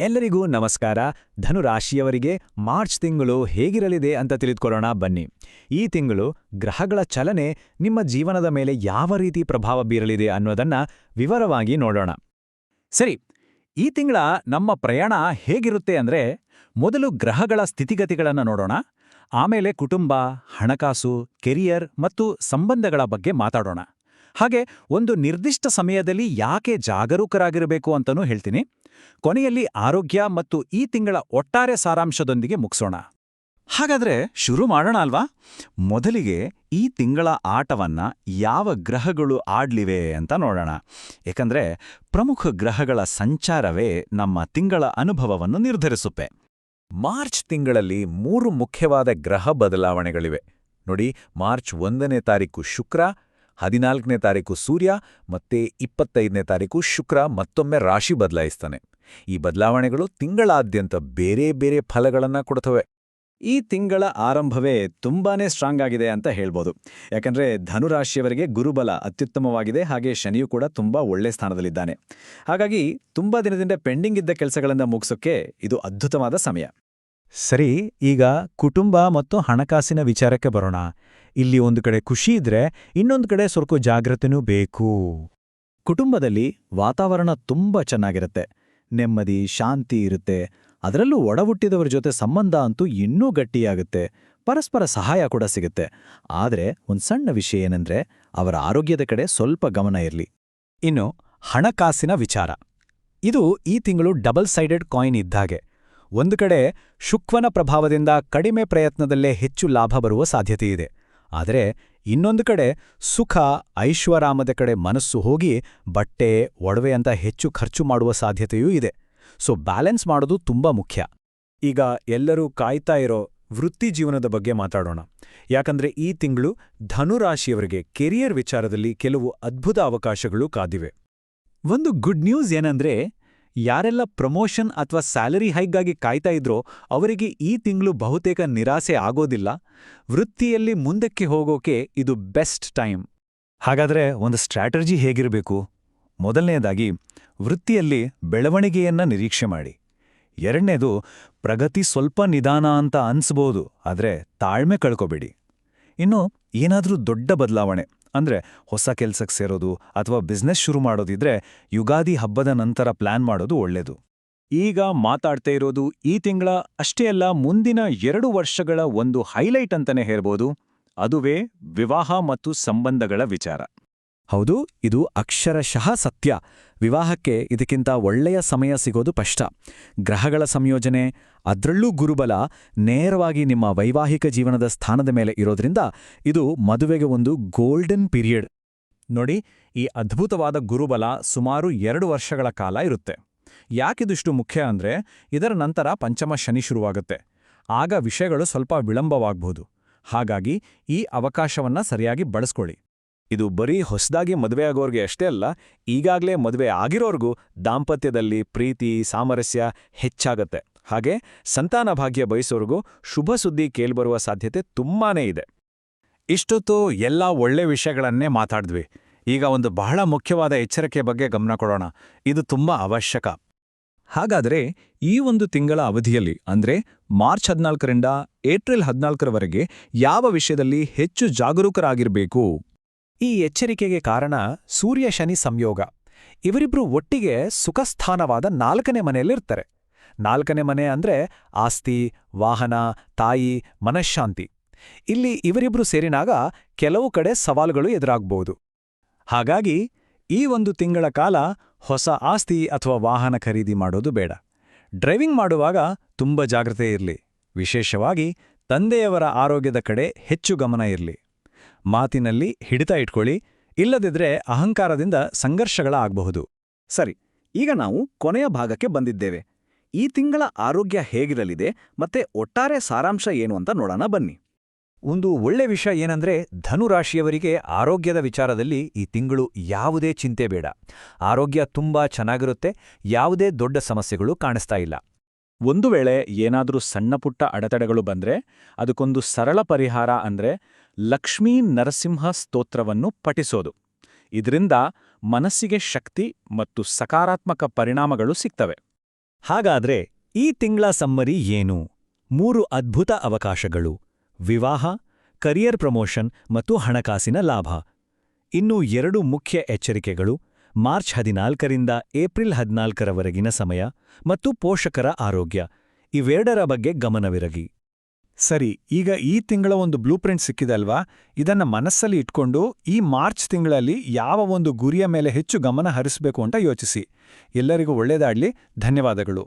ಎಲ್ಲರಿಗೂ ನಮಸ್ಕಾರ. ಧನುರಾಶಿಯವರಿಗೆ ಮಾರ್ಚ್ ತಿಂಗಳು ಹೇಗಿರಲಿದೆ ಅಂತ ತಿಳಿದುಕೊಳ್ಳೋಣ ಬನ್ನಿ. ಈ ತಿಂಗಳು ಗ್ರಹಗಳ ಚಲನೆ ನಿಮ್ಮ ಜೀವನದ ಮೇಲೆ ಯಾವ ರೀತಿ ಪ್ರಭಾವ ಬೀರಲಿದೆ ಅನ್ನೋದನ್ನ ವಿವರವಾಗಿ ನೋಡೋಣ. ಸರಿ, ಈ ತಿಂಗಳ ನಮ್ಮ ಪ್ರಯಾಣ ಹೇಗಿರುತ್ತೆ ಅಂದ್ರೆ, ಮೊದಲು ಗ್ರಹಗಳ ಸ್ಥಿತಿಗತಿಗಳನ್ನು ನೋಡೋಣ. ಆಮೇಲೆ ಕುಟುಂಬ, ಹಣಕಾಸು, ಕೆರಿಯರ್ ಮತ್ತು ಸಂಬಂಧಗಳ ಬಗ್ಗೆ ಮಾತಾಡೋಣ. ಹಾಗೆ ಒಂದು ನಿರ್ದಿಷ್ಟ ಸಮಯದಲ್ಲಿ ಯಾಕೆ ಜಾಗರೂಕರಾಗಿರಬೇಕು ಅಂತನೂ ಹೇಳ್ತೀನಿ. ಕೊನೆಯಲ್ಲಿ ಆರೋಗ್ಯ ಮತ್ತು ಈ ತಿಂಗಳ ಒಟ್ಟಾರೆ ಸಾರಾಂಶದೊಂದಿಗೆ ಮುಗಿಸೋಣ. ಹಾಗಾದ್ರೆ ಶುರು ಮಾಡೋಣ ಅಲ್ವಾ? ಮೊದಲಿಗೆ ಈ ತಿಂಗಳ ಆಟವನ್ನ ಯಾವ ಗ್ರಹಗಳು ಆಡ್ಲಿವೆ ಅಂತ ನೋಡೋಣ. ಏಕೆಂದ್ರೆ ಪ್ರಮುಖ ಗ್ರಹಗಳ ಸಂಚಾರವೇ ನಮ್ಮ ತಿಂಗಳ ಅನುಭವವನ್ನು ನಿರ್ಧರಿಸುತ್ತೆ. ಮಾರ್ಚ್ ತಿಂಗಳಲ್ಲಿ 3 ಮುಖ್ಯವಾದ ಗ್ರಹ ಬದಲಾವಣೆಗಳಿವೆ ನೋಡಿ. ಮಾರ್ಚ್ 1ನೇ ತಾರೀಕು ಶುಕ್ರ, 14ನೇ ತಾರೀಕು ಸೂರ್ಯ ಮತ್ತೆ 25ನೇ ತಾರೀಕು ಶುಕ್ರ ಮತ್ತೊಮ್ಮೆ ರಾಶಿ ಬದಲಾಯಿಸ್ತಾನೆ. ಈ ಬದಲಾವಣೆಗಳು ತಿಂಗಳಾದ್ಯಂತ ಬೇರೆ ಬೇರೆ ಫಲಗಳನ್ನ ಕೊಡ್ತವೆ. ಈ ತಿಂಗಳ ಆರಂಭವೇ ತುಂಬಾನೇ ಸ್ಟ್ರಾಂಗ್ ಆಗಿದೆ ಅಂತ ಹೇಳ್ಬೋದು. ಯಾಕಂದ್ರೆ ಧನುರಾಶಿಯವರಿಗೆ ಗುರುಬಲ ಅತ್ಯುತ್ತಮವಾಗಿದೆ, ಹಾಗೆ ಶನಿಯೂ ಕೂಡ ತುಂಬಾ ಒಳ್ಳೆ ಸ್ಥಾನದಲ್ಲಿದ್ದಾನೆ. ಹಾಗಾಗಿ ತುಂಬಾ ದಿನದಿಂದ ಪೆಂಡಿಂಗ್ ಇದ್ದ ಕೆಲಸಗಳನ್ನ ಮುಗಿಸೋಕೆ ಇದು ಅದ್ಭುತವಾದ ಸಮಯ. ಸರಿ, ಈಗ ಕುಟುಂಬ ಮತ್ತು ಹಣಕಾಸಿನ ವಿಚಾರಕ್ಕೆ ಬರೋಣ. ಇಲ್ಲಿ ಒಂದು ಕಡೆ ಖುಷಿ ಇದ್ರೆ ಇನ್ನೊಂದು ಕಡೆ ಸ್ವಲ್ಪ ಜಾಗ್ರತೆನೂ ಬೇಕು. ಕುಟುಂಬದಲ್ಲಿ ವಾತಾವರಣ ತುಂಬಾ ಚೆನ್ನಾಗಿರುತ್ತೆ, ನೆಮ್ಮದಿ ಶಾಂತಿ ಇರುತ್ತೆ. ಅದರಲ್ಲೂ ಒಡಹುಟ್ಟಿದವರ ಜೊತೆ ಸಂಬಂಧ ಅಂತೂ ಇನ್ನೂ ಗಟ್ಟಿಯಾಗುತ್ತೆ, ಪರಸ್ಪರ ಸಹಾಯ ಕೂಡ ಸಿಗುತ್ತೆ. ಆದರೆ ಒಂದು ಸಣ್ಣ ವಿಷಯ ಏನಂದ್ರೆ, ಅವರ ಆರೋಗ್ಯದ ಕಡೆ ಸ್ವಲ್ಪ ಗಮನ ಇರಲಿ. ಇನ್ನು ಹಣಕಾಸಿನ ವಿಚಾರ, ಇದು ಈ ತಿಂಗಳು ಡಬಲ್ ಸೈಡೆಡ್ ಕಾಯಿನ್ ಇದ್ದಾಗೆ. ಒಂದು ಕಡೆ ಶುಕ್ರನ ಪ್ರಭಾವದಿಂದ ಕಡಿಮೆ ಪ್ರಯತ್ನದಲ್ಲೇ ಹೆಚ್ಚು ಲಾಭ ಬರುವ ಸಾಧ್ಯತೆಯಿದೆ. ಆದರೆ ಇನ್ನೊಂದು ಕಡೆ ಸುಖ ಐಶ್ವರಾಮದ ಕಡೆ ಮನಸ್ಸು ಹೋಗಿ ಬಟ್ಟೆ ಒಡವೆ ಅಂತ ಹೆಚ್ಚು ಖರ್ಚು ಮಾಡುವ ಸಾಧ್ಯತೆಯೂ ಇದೆ. ಸೊ ಬ್ಯಾಲೆನ್ಸ್ ಮಾಡೋದು ತುಂಬಾ ಮುಖ್ಯ. ಈಗ ಎಲ್ಲರೂ ಕಾಯ್ತಾ ಇರೋ ವೃತ್ತಿ ಜೀವನದ ಬಗ್ಗೆ ಮಾತಾಡೋಣ. ಯಾಕಂದ್ರೆ ಈ ತಿಂಗಳು ಧನುರಾಶಿಯವರಿಗೆ ಕೆರಿಯರ್ ವಿಚಾರದಲ್ಲಿ ಕೆಲವು ಅದ್ಭುತ ಅವಕಾಶಗಳು ಕಾದಿವೆ. ಒಂದು ಗುಡ್ ನ್ಯೂಸ್ ಏನಂದ್ರೆ, ಯಾರೆಲ್ಲ ಪ್ರಮೋಷನ್ ಅಥವಾ ಸ್ಯಾಲರಿ ಹೈಕ್ಗಾಗಿ ಕಾಯ್ತಾ ಇದ್ರೋ ಅವರಿಗೆ ಈ ತಿಂಗಳು ಬಹುತೇಕ ನಿರಾಸೆ ಆಗೋದಿಲ್ಲ. ವೃತ್ತಿಯಲ್ಲಿ ಮುಂದಕ್ಕೆ ಹೋಗೋಕೆ ಇದು ಬೆಸ್ಟ್ ಟೈಮ್. ಹಾಗಾದ್ರೆ ಒಂದು ಸ್ಟ್ರಾಟಜಿ ಹೇಗಿರಬೇಕು? ಮೊದಲನೇದಾಗಿ, ವೃತ್ತಿಯಲ್ಲಿ ಬೆಳವಣಿಗೆಯನ್ನ ನಿರೀಕ್ಷೆ ಮಾಡಿ. ಎರಡನೇದು, ಪ್ರಗತಿ ಸ್ವಲ್ಪ ನಿಧಾನ ಅಂತ ಅನ್ಸ್ಬೋದು, ಆದ್ರೆ ತಾಳ್ಮೆ ಕಳ್ಕೋಬೇಡಿ. ಇನ್ನು ಏನಾದ್ರೂ ದೊಡ್ಡ ಬದಲಾವಣೆ ಅಂದ್ರೆ ಹೊಸ ಕೆಲ್ಸಕ್ಕೆ ಸೇರೋದು ಅಥವಾ ಬಿಸ್ನೆಸ್ ಶುರು ಮಾಡೋದಿದ್ರೆ ಯುಗಾದಿ ಹಬ್ಬದ ನಂತರ ಪ್ಲಾನ್ ಮಾಡೋದು ಒಳ್ಳೆಯದು. ಈಗ ಮಾತಾಡ್ತಾ ಇರೋದು ಈ ತಿಂಗಳ ಅಷ್ಟೇ ಅಲ್ಲ, ಮುಂದಿನ 2 ವರ್ಷಗಳ ಒಂದು ಹೈಲೈಟ್ ಅಂತಾನೆ ಹೇಳ್ಬೋದು. ಅದುವೇ ವಿವಾಹ ಮತ್ತು ಸಂಬಂಧಗಳ ವಿಚಾರ. ಹೌದು, ಇದು ಅಕ್ಷರಶಃ ಸತ್ಯ. ವಿವಾಹಕ್ಕೆ ಇದಕ್ಕಿಂತ ಒಳ್ಳೆಯ ಸಮಯ ಸಿಗೋದು ಕಷ್ಟ. ಗ್ರಹಗಳ ಸಂಯೋಜನೆ, ಅದ್ರಲ್ಲೂ ಗುರುಬಲ ನೇರವಾಗಿ ನಿಮ್ಮ ವೈವಾಹಿಕ ಜೀವನದ ಸ್ಥಾನದ ಮೇಲೆ ಇರೋದ್ರಿಂದ ಇದು ಮದುವೆಗೆ ಒಂದು ಗೋಲ್ಡನ್ ಪೀರಿಯಡ್. ನೋಡಿ, ಈ ಅದ್ಭುತವಾದ ಗುರುಬಲ ಸುಮಾರು 2 ವರ್ಷಗಳ ಕಾಲ ಇರುತ್ತೆ. ಯಾಕಿದಿಷ್ಟು ಮುಖ್ಯ ಅಂದ್ರೆ, ಇದರ ನಂತರ ಪಂಚಮ ಶನಿ ಶುರುವಾಗುತ್ತೆ. ಆಗ ವಿಷಯಗಳು ಸ್ವಲ್ಪ ವಿಳಂಬವಾಗಬಹುದು. ಹಾಗಾಗಿ ಈ ಅವಕಾಶವನ್ನ ಸರಿಯಾಗಿ ಬಳಸ್ಕೊಳ್ಳಿ. ಇದು ಬರೀ ಹೊಸದಾಗಿ ಮದುವೆಯಾಗೋರ್ಗೆ ಅಷ್ಟೇ ಅಲ್ಲ, ಈಗಾಗಲೇ ಮದುವೆ ಆಗಿರೋರ್ಗೂ ದಾಂಪತ್ಯದಲ್ಲಿ ಪ್ರೀತಿ ಸಾಮರಸ್ಯ ಹೆಚ್ಚಾಗತ್ತೆ. ಹಾಗೆ ಸಂತಾನ ಭಾಗ್ಯ ಬಯಸೋರ್ಗೂ ಶುಭ ಸುದ್ದಿ ಕೇಳ್ಬರುವ ಸಾಧ್ಯತೆ ತುಂಬಾನೇ ಇದೆ. ಇಷ್ಟೊತ್ತು ಎಲ್ಲ ಒಳ್ಳೆ ವಿಷಯಗಳನ್ನೇ ಮಾತಾಡಿದ್ವಿ. ಈಗ ಒಂದು ಬಹಳ ಮುಖ್ಯವಾದ ಎಚ್ಚರಿಕೆ ಬಗ್ಗೆ ಗಮನ ಕೊಡೋಣ. ಇದು ತುಂಬಾ ಅವಶ್ಯಕ. ಹಾಗಾದರೆ ಈ ಒಂದು ತಿಂಗಳ ಅವಧಿಯಲ್ಲಿ ಅಂದ್ರೆ ಮಾರ್ಚ್ 14ರಿಂದ ಏಪ್ರಿಲ್ 14ರವರೆಗೆ ಯಾವ ವಿಷಯದಲ್ಲಿ ಹೆಚ್ಚು ಜಾಗರೂಕರಾಗಿರಬೇಕು? ಈ ಎಚ್ಚರಿಕೆಗೆ ಕಾರಣ ಸೂರ್ಯ ಶನಿ ಸಂಯೋಗ. ಇವರಿಬ್ರು ಒಟ್ಟಿಗೆ ಸುಖಸ್ಥಾನವಾದ 4ನೇ ಮನೆಯಲ್ಲಿರ್ತಾರೆ. 4ನೇ ಮನೆ ಅಂದ್ರೆ ಆಸ್ತಿ, ವಾಹನ, ತಾಯಿ, ಮನಃಶಾಂತಿ. ಇಲ್ಲಿ ಇವರಿಬ್ರು ಸೇರಿನಾಗ ಕೆಲವು ಕಡೆ ಸವಾಲುಗಳು ಎದುರಾಗಬಹುದು. ಹಾಗಾಗಿ ಈ ಒಂದು ತಿಂಗಳ ಕಾಲ ಹೊಸ ಆಸ್ತಿ ಅಥವಾ ವಾಹನ ಖರೀದಿ ಮಾಡೋದು ಬೇಡ. ಡ್ರೈವಿಂಗ್ ಮಾಡುವಾಗ ತುಂಬ ಜಾಗ್ರತೆ ಇರಲಿ. ವಿಶೇಷವಾಗಿ ತಂದೆಯವರ ಆರೋಗ್ಯದ ಕಡೆ ಹೆಚ್ಚು ಗಮನ ಇರಲಿ. ಮಾತಿನಲ್ಲಿ ಹಿಡಿತ ಇಟ್ಕೊಳ್ಳಿ, ಇಲ್ಲದಿದ್ರೆ ಅಹಂಕಾರದಿಂದ ಸಂಘರ್ಷಗಳಾಗಬಹುದು. ಸರಿ, ಈಗ ನಾವು ಕೊನೆಯ ಭಾಗಕ್ಕೆ ಬಂದಿದ್ದೇವೆ. ಈ ತಿಂಗಳ ಆರೋಗ್ಯ ಹೇಗಿರಲಿದೆ ಮತ್ತೆ ಒಟ್ಟಾರೆ ಸಾರಾಂಶ ಏನು ಅಂತ ನೋಡೋಣ ಬನ್ನಿ. ಒಂದು ಒಳ್ಳೆ ವಿಷಯ ಏನಂದ್ರೆ, ಧನುರಾಶಿಯವರಿಗೆ ಆರೋಗ್ಯದ ವಿಚಾರದಲ್ಲಿ ಈ ತಿಂಗಳು ಯಾವುದೇ ಚಿಂತೆ ಬೇಡ. ಆರೋಗ್ಯ ತುಂಬಾ ಚೆನ್ನಾಗಿರುತ್ತೆ, ಯಾವುದೇ ದೊಡ್ಡ ಸಮಸ್ಯೆಗಳು ಕಾಣಿಸ್ತಾ ಇಲ್ಲ. ಒಂದು ವೇಳೆ ಏನಾದರೂ ಸಣ್ಣಪುಟ್ಟ ಅಡೆತಡೆಗಳು ಬಂದ್ರೆ ಅದಕ್ಕೊಂದು ಸರಳ ಪರಿಹಾರ ಅಂದ್ರೆ ಲಕ್ಷ್ಮೀ ನರಸಿಂಹ ಸ್ತೋತ್ರವನ್ನು ಪಠಿಸೋದು. ಇದರಿಂದ ಮನಸ್ಸಿಗೆ ಶಕ್ತಿ ಮತ್ತು ಸಕಾರಾತ್ಮಕ ಪರಿಣಾಮಗಳು ಸಿಗ್ತವೆ. ಹಾಗಾದ್ರೆ ಈ ತಿಂಗಳ ಸಮ್ಮರಿ ಏನು? 3 ಅದ್ಭುತ ಅವಕಾಶಗಳು: ವಿವಾಹ, ಕರಿಯರ್ ಪ್ರಮೋಷನ್ ಮತ್ತು ಹಣಕಾಸಿನ ಲಾಭ. ಇನ್ನು 2 ಮುಖ್ಯ ಎಚ್ಚರಿಕೆಗಳು: ಮಾರ್ಚ್ 14ರಿಂದ ಏಪ್ರಿಲ್ 14ರವರೆಗಿನ ಸಮಯ ಮತ್ತು ಪೋಷಕರ ಆರೋಗ್ಯ. ಇವೆರಡರ ಬಗ್ಗೆ ಗಮನವಿರಲಿ. ಸರಿ, ಈಗ ಈ ತಿಂಗಳ ಒಂದು ಬ್ಲೂಪ್ರಿಂಟ್ ಸಿಕ್ಕಿದಲ್ವಾ? ಇದನ್ನ ಮನಸ್ಸಲ್ಲಿ ಇಟ್ಕೊಂಡು ಈ ಮಾರ್ಚ್ ತಿಂಗಳಲ್ಲಿ ಯಾವ ಒಂದು ಗುರಿಯ ಮೇಲೆ ಹೆಚ್ಚು ಗಮನ ಹರಿಸಬೇಕು ಅಂತ ಯೋಚಿಸಿ. ಎಲ್ಲರಿಗೂ ಒಳ್ಳೆಯದಾಗ್ಲಿ. ಧನ್ಯವಾದಗಳು.